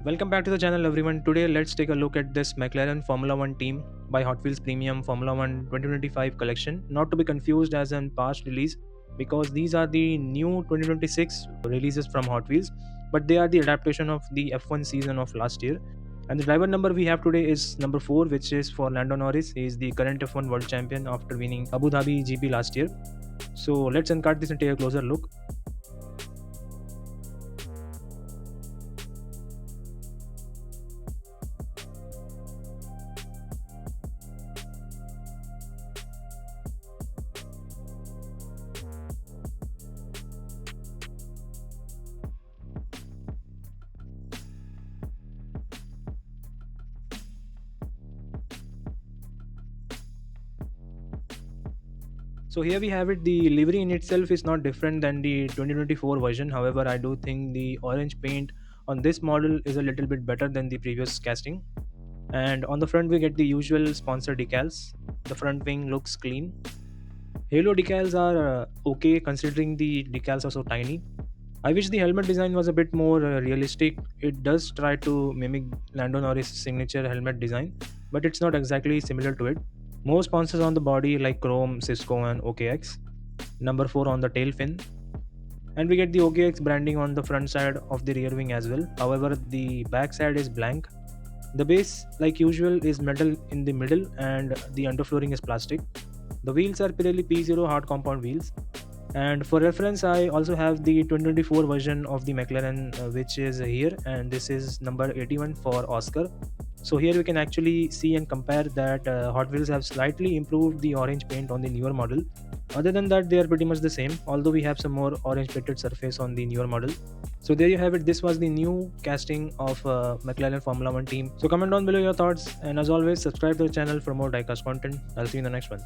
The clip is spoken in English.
Welcome back to the channel everyone. Today let's take a look at this McLaren Formula 1 team by Hot Wheels Premium Formula 1 2025 collection. Not to be confused as an past release because these are the new 2026 releases from Hot Wheels, but they are the adaptation of the F1 season of last year. And the driver number we have today is number 4, which is for Lando Norris. He is the current F1 world champion after winning Abu Dhabi GP last year. So let's uncard this and take a closer look. So here we have it. The livery in itself is not different than the 2024 version. However, I do think the orange paint on this model is a little bit better than the previous casting. And on the front, we get the usual sponsor decals. The front wing looks clean. Halo decals are okay considering the decals are so tiny. I wish the helmet design was a bit more realistic. It does try to mimic Lando Norris' signature helmet design, but it's not exactly similar to it. More sponsors on the body like Chrome, Cisco, and OKX. Number 4 on the tail fin. And we get the OKX branding on the front side of the rear wing as well. However, the back side is blank. The base, like usual, is metal in the middle and the underflooring is plastic. The wheels are Pirelli P0 hard compound wheels. And for reference, I also have the 2024 version of the McLaren, which is here, and this is number 81 for Oscar. So here we can actually see and compare that Hot Wheels have slightly improved the orange paint on the newer model. Other than that, they are pretty much the same, although we have some more orange painted surface on the newer model. So there you have it. This was the new casting of McLaren Formula 1 team. So comment down below your thoughts, and as always, subscribe to the channel for more diecast content. I'll see you in the next one.